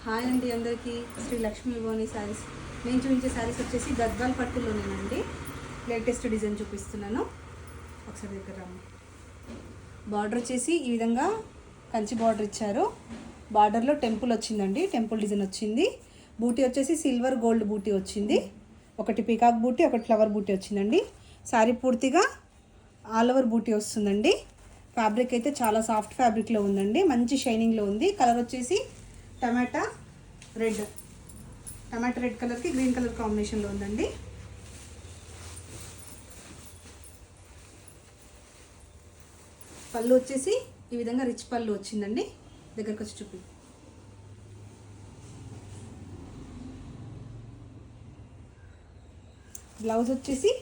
Hi అండి అందరికీ. శ్రీ లక్ష్మీ భవాని శారీస్. నేను చూపించే శారీస్ వచ్చేసి గద్వాల్ పట్టులోనేనండి. లేటెస్ట్ డిజైన్ చూపిస్తున్నాను. ఒకసారి దగ్గర రాము. బార్డర్ వచ్చేసి ఈ విధంగా కంచి బార్డర్ ఇచ్చారు. బార్డర్లో టెంపుల్ వచ్చిందండి, టెంపుల్ డిజైన్ వచ్చింది. బూటీ వచ్చేసి సిల్వర్ గోల్డ్ బూటీ వచ్చింది. ఒకటి పీకాక్ బూటీ, ఒకటి ఫ్లవర్ బూటీ వచ్చిందండి. శారీ పూర్తిగా ఆల్ ఓవర్ బూటీ వస్తుందండి. ఫ్యాబ్రిక్ అయితే చాలా సాఫ్ట్ ఫ్యాబ్రిక్లో ఉందండి, మంచి షైనింగ్లో ఉంది. కలర్ వచ్చేసి టమాటా రెడ్ కలర్కి గ్రీన్ కలర్ కాంబినేషన్లో ఉందండి. పళ్ళు వచ్చేసి ఈ విధంగా రిచ్ పళ్ళు వచ్చిందండి. దగ్గరకు వచ్చి చూపి. బ్లౌజ్ వచ్చేసి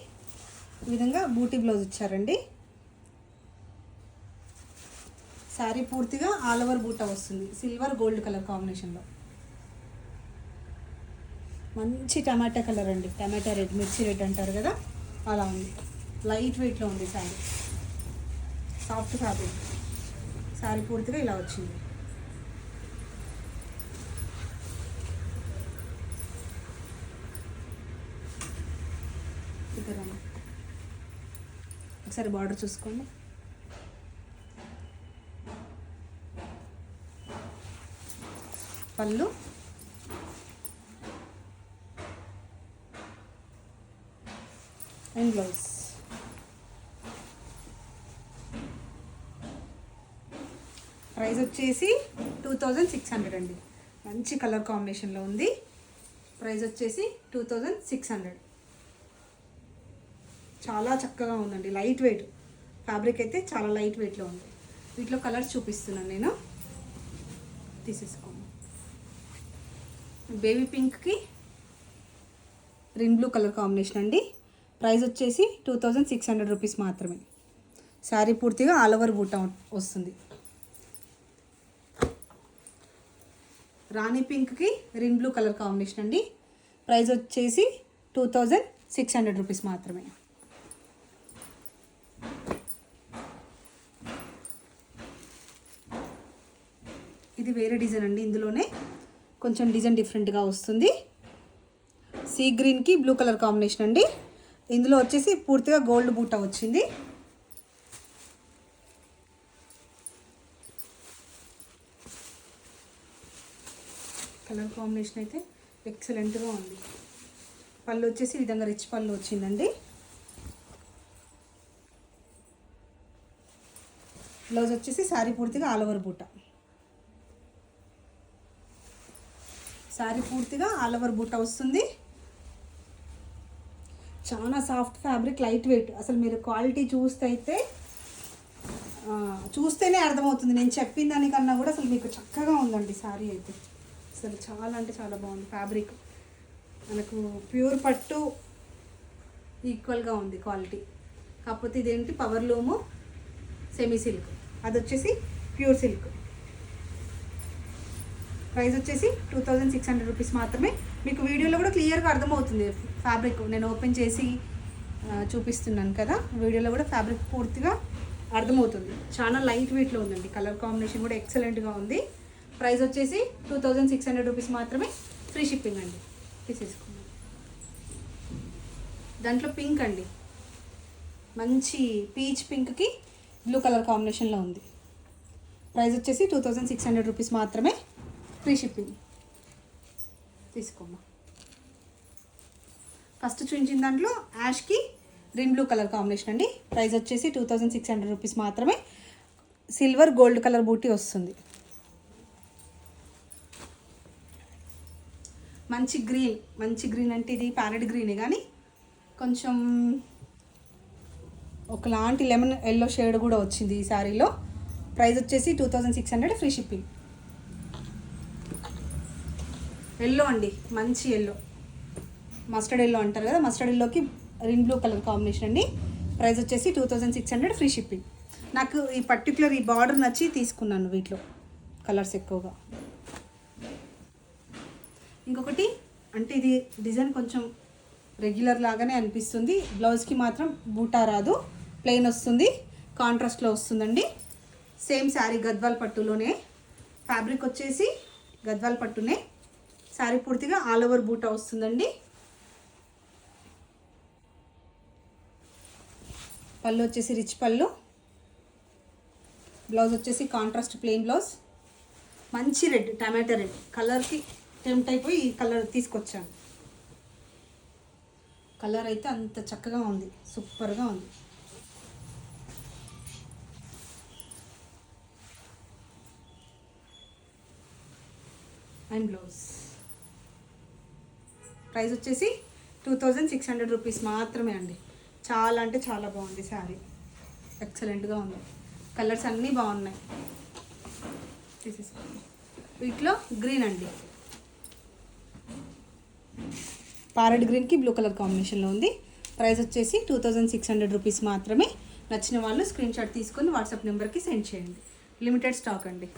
ఈ విధంగా బూటీ బ్లౌజ్ ఇచ్చారండి. శారీ పూర్తిగా ఆల్ ఓవర్ బూటా వస్తుంది, సిల్వర్ గోల్డ్ కలర్ కాంబినేషన్లో. మంచి టమాటా కలర్ అండి, టమాటా రెడ్, మిర్చి రెడ్ అంటారు కదా, అలా ఉంది. లైట్ వెయిట్లో ఉంది శారీ, సాఫ్ట్ ఫ్యాబ్రిక్. శారీ పూర్తిగా ఇలా వచ్చింది. ఒకసారి బార్డర్ చూసుకోండి. పళ్ళు అండ్ బ్లౌజ్. ప్రైస్ వచ్చేసి 2600 అండి. మంచి కలర్ కాంబినేషన్లో ఉంది. ప్రైస్ వచ్చేసి 2600. చాలా చక్కగా ఉందండి, లైట్ వెయిట్ ఫ్యాబ్రిక్ అయితే చాలా లైట్ వెయిట్లో ఉంది. వీటిలో కలర్స్ చూపిస్తున్నాను నేను, తీసేసుకోండి. బేబీ పింక్కి గ్రీన్ బ్లూ కలర్ కాంబినేషన్ అండి. ప్రైస్ వచ్చేసి 2600 రూపీస్ మాత్రమే. శారీ పూర్తిగా ఆల్ ఓవర్ బూటా వస్తుంది. రాణి పింక్కి గ్రీన్ బ్లూ కలర్ కాంబినేషన్ అండి. ప్రైస్ వచ్చేసి 2600 రూపీస్ మాత్రమే. ఇది వేరే డిజైన్ అండి, ఇందులోనే కొంచెం డిజైన్ డిఫరెంట్గా వస్తుంది. సీ గ్రీన్కి బ్లూ కలర్ కాంబినేషన్ అండి. ఇందులో వచ్చేసి పూర్తిగా గోల్డ్ బూటా వచ్చింది. కలర్ కాంబినేషన్ అయితే ఎక్సలెంట్గా ఉంది. పళ్ళు వచ్చేసి ఈ విధంగా రిచ్ పళ్ళు వచ్చిందండి. బ్లౌజ్ వచ్చేసి శారీ పూర్తిగా ఆల్ ఓవర్ బూటా. శారీ పూర్తిగా ఆల్ ఓవర్ బూటా వస్తుంది. చాలా సాఫ్ట్ ఫ్యాబ్రిక్, లైట్ వెయిట్. అసలు మీరు క్వాలిటీ చూస్తేనే అర్థమవుతుంది. నేను చెప్పిన దానికన్నా కూడా అసలు మీకు చక్కగా ఉందండి శారీ అయితే. అసలు చాలా అంటే చాలా బాగుంది ఫ్యాబ్రిక్. మనకు ప్యూర్ పట్టు ఈక్వల్గా ఉంది క్వాలిటీ. కాకపోతే ఇదేంటి పవర్ లూము సెమీ సిల్క్, అది వచ్చేసి ప్యూర్ సిల్క్. ప్రైస్ వచ్చేసి 2600 రూపీస్ మాత్రమే. మీకు వీడియోలో కూడా క్లియర్గా అర్థమవుతుంది ఫ్యాబ్రిక్. నేను ఓపెన్ చేసి చూపిస్తున్నాను కదా, వీడియోలో కూడా ఫ్యాబ్రిక్ పూర్తిగా అర్థమవుతుంది. చాలా లైట్ వెయిట్లో ఉందండి. కలర్ కాంబినేషన్ కూడా ఎక్సలెంట్గా ఉంది. ప్రైస్ వచ్చేసి 2600 రూపీస్ మాత్రమే. ఫ్రీ షిప్పింగ్ అండి. తీసేసుకున్నాను. దాంట్లో పింక్ అండి, మంచి పీచ్ పింక్కి బ్లూ కలర్ కాంబినేషన్లో ఉంది. ప్రైస్ వచ్చేసి 2600 రూపీస్ మాత్రమే. Free shipping. తీసుకోమ్మా. ఫస్ట్ చూపించిన దాంట్లో Yaskhi green blue colour combination అండి. ప్రైస్ వచ్చేసి 2600 రూపీస్ మాత్రమే. సిల్వర్ గోల్డ్ కలర్ బూటీ వస్తుంది. మంచి గ్రీన్ అంటే ఇది ప్యారెట్ గ్రీనే కానీ కొంచెం ఒకలాంటి లెమన్ ఎల్లో షేడ్ కూడా వచ్చింది ఈ శారీలో. ప్రైస్ వచ్చేసి 2600. Free shipping. ఎల్లో అండి, మంచి ఎల్లో, మస్టర్డ్ ఎల్లో అంటారు కదా, మస్టర్డ్ ఎల్లోకి గ్రీన్ బ్లూ కలర్ కాంబినేషన్ అండి. ప్రైస్ వచ్చేసి 2600. Free shipping. నాకు ఈ పర్టికులర్ ఈ బార్డర్ నచ్చి తీసుకున్నాను. వీటిలో కలర్స్ ఎక్కువగా. ఇంకొకటి అంటే ఇది డిజైన్ కొంచెం రెగ్యులర్ లాగానే అనిపిస్తుంది. బ్లౌజ్కి మాత్రం బూటా రాదు, ప్లెయిన్ వస్తుంది, కాంట్రాస్ట్లో వస్తుందండి. సేమ్ శారీ గద్వాల్ పట్టులోనే. ఫ్యాబ్రిక్ వచ్చేసి గద్వాల్ పట్టునే. శారీ పూర్తిగా ఆల్ ఓవర్ బూటా వస్తుందండి. పళ్ళు వచ్చేసి రిచ్ పళ్ళు. బ్లౌజ్ వచ్చేసి కాంట్రాస్ట్ ప్లెయిన్ బ్లౌజ్. మంచి రెడ్, టమాటా రెడ్ కలర్కి టెంప్ట్ అయిపోయి ఈ కలర్ తీసుకొచ్చాను. కలర్ అయితే అంత చక్కగా ఉంది, సూపర్గా ఉంది. అండ్ బ్లౌజ్ ప్రైస్ వచ్చేసి 2600 రూపీస్ మాత్రమే అండి. చాలా అంటే చాలా బాగుంది శారీ, ఎక్సలెంట్గా ఉంది. కలర్స్ అన్నీ బాగున్నాయి. తీసేసుకోండి. వీటిలో గ్రీన్ అండి, ప్యారెట్ గ్రీన్కి బ్లూ కలర్ కాంబినేషన్లో ఉంది. ప్రైస్ వచ్చేసి 2600 రూపీస్ మాత్రమే. నచ్చిన వాళ్ళు స్క్రీన్ షాట్ తీసుకొని వాట్సాప్ నెంబర్కి సెండ్ చేయండి. లిమిటెడ్ స్టాక్ అండి.